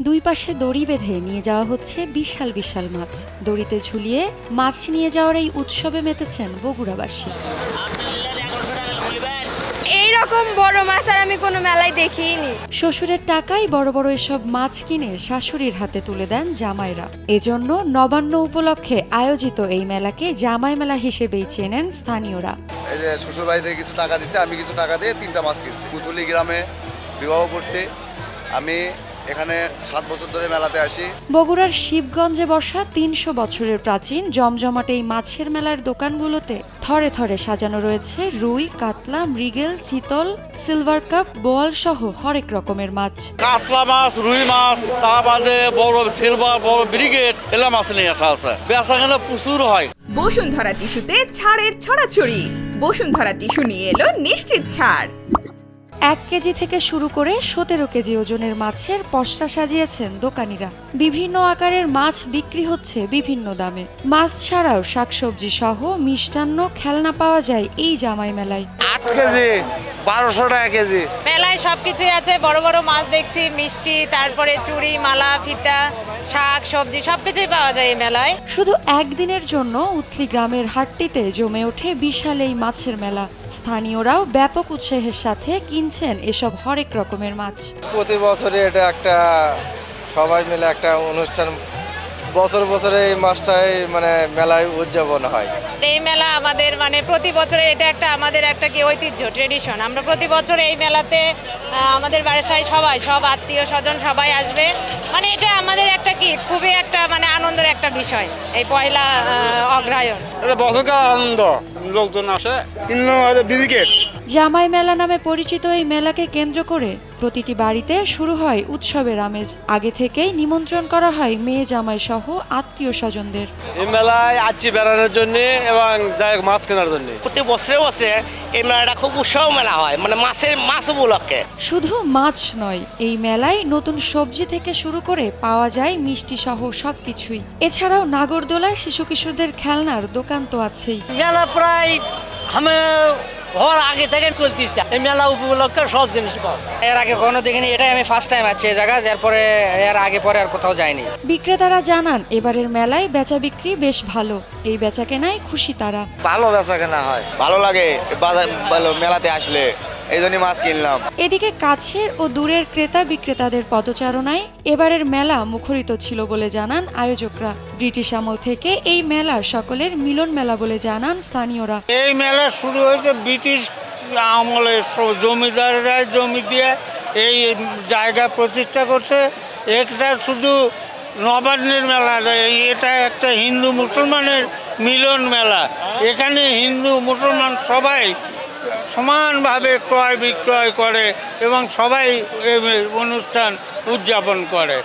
দুই পাশে দড়ি বেঁধে নিয়ে যাওয়া হচ্ছে বিশাল বিশাল মাছ। দড়িতে ঝুলিয়ে মাছ নিয়ে যাওয়ার এই উৎসবে মেতেছেন বগুড়াবাসী। এইরকম বড় মাছ আর আমি কোনো মেলায় দেখিনি। শ্বশুরের টাকায় বড় বড় এসব মাছ কিনে শাশুড়ির হাতে তুলে দেন জামাইরা। এজন্য নবান্ন উপলক্ষে আয়োজিত এই মেলাকে জামাই মেলা হিসেবেই চেনেন স্থানীয়রা। এই যে শ্বশুর বাড়ি থেকে কিছু টাকা দিচ্ছে, আমি কিছু টাকা দিয়ে 3টা মাছ কিনছি। পুতুলি গ্রামে বিবাহ করছি। আমি এখানে 7 বছর ধরে মেলাতে আসি। বগুড়ার শিবগঞ্জে বসা 300 বছরের প্রাচীন জমজমাট এই মাছের মেলার দোকানগুলোতে থরে থরে সাজানো রয়েছে রুই, কাতলা, মৃগেল, চিতল, সিলভার কাপ, বোয়াল সহ হরেক রকমের মাছ। কাতলা মাছ, রুই মাছ, তা বাদে বড় সিলভার, বড় ব্রিগেড এলা মাছ নিয়ে আসা হচ্ছে। বেচাকেনা প্রচুর হয়। বসুন্ধরা টিস্যুতে ছাড়ের ছড়াছড়ি। বসুন্ধরা টিস্যু নিয়ে এলো নিশ্চিত ছাড়। 1 কেজি থেকে শুরু করে 17 কেজি ওজনের মাছের পসরা সাজিয়েছেন দোকানিরা। বিভিন্ন আকারের মাছ বিক্রি হচ্ছে বিভিন্ন দামে। মাছ ছাড়াও শাকসবজি সহ মিষ্টান্ন, খেলনা পাওয়া যায় এই জামাই মেলায়। 8 কেজি 1200 টাকা কেজি। মেলায় সবকিছুই আছে, বড় বড় মাছ দেখছি, মিষ্টি, তারপরে চুড়ি, মালা, ফিতা, শাক সবজি সবকিছুই পাওয়া যায় এই মেলায়। শুধু একদিনের জন্য উথলি গ্রামের হাটটিতে জমে ওঠে বিশাল এই মাছের মেলা। স্থানীয়রাও ব্যাপক উৎসাহের সাথে কিনছেন এসব হরেক রকমের মাছ। প্রতি বছরে এটা একটা সবাই মিলে একটা অনুষ্ঠান, বছর বছরে এই মাসটাই মানে মেলায় উদযাপন হয়। এই মেলা আমাদের প্রতি বছরে এটা একটা আমাদের একটা কি ঐতিহ্য, ট্রেডিশন। আমরা প্রতি বছর এই মেলাতে আমাদের বাসায় সব আত্মীয় স্বজন সবাই আসবে। এটা আমাদের একটা কি খুবই একটা আনন্দের একটা বিষয়, এই পয়লা অগ্রহায়ণ। এটা বছরকার আনন্দ, লোকজন আসে কিন্তু ব্রিগেড। জামাই মেলা নামে পরিচিত এই মেলাকে কেন্দ্র করে প্রতিটি বাড়িতে শুরু হয় উৎসবের আমেজ। আগে থেকেই নিমন্ত্রণ করা হয় মেয়ে জামাই সহ আত্মীয় স্বজনদের। এই মেলায় আসছি বেড়ানোর জন্য এবং মাছ কেনার জন্য। প্রতি বছরে বছরে এই মেলাটা খুব উৎসব মেলা হয়, মাছ উপলক্ষে। শুধু মাছ নয়, এই মেলায় নতুন সবজি থেকে শুরু করে পাওয়া যায় মিষ্টি সহ সবকিছুই। এছাড়াও নাগরদোলা, শিশু কিশোরদের খেলনার দোকান তো আছেই। মেলা প্রায় হওয়ার আগে থেকে চলতেছে। এই মেলা উপলক্ষে সব জিনিস পাওয়া যায়। এর আগে কোনো দেখিনি, এটাই আমি ফার্স্ট টাইম আছি এই জায়গায়। এরপরে এর আগে পরে আর কোথাও যাইনি। বিক্রেতারা জানান এবারের মেলায় বেচা বিক্রি বেশ ভালো। এই বেচা কেনায় খুশি তারা। ভালো বেচা কেনা হয়, ভালো লাগে মেলাতে আসলে, এই জন্যই মাছ কিনলাম। এদিকে কাছের ও দূরের ক্রেতা বিক্রেতাদের পদচারণায় এবারের মেলা মুখরিত ছিল বলে জানান আয়োজকরা। ব্রিটিশ আমল থেকে এই মেলা সকলের মিলন মেলা বলে জানান স্থানীয়রা। এই মেলা শুরু হয়েছে ব্রিটিশ আমলে। জমিদাররা জমি দিয়ে এই জায়গা প্রতিষ্ঠা করছে। এটা শুধু নবান্নের মেলা নয়, এটা একটা হিন্দু মুসলমানের মিলন মেলা। এখানে হিন্দু মুসলমান সবাই সমানভাবে ক্রয় বিক্রয় করে এবং সবাই অনুষ্ঠান উদযাপন করে।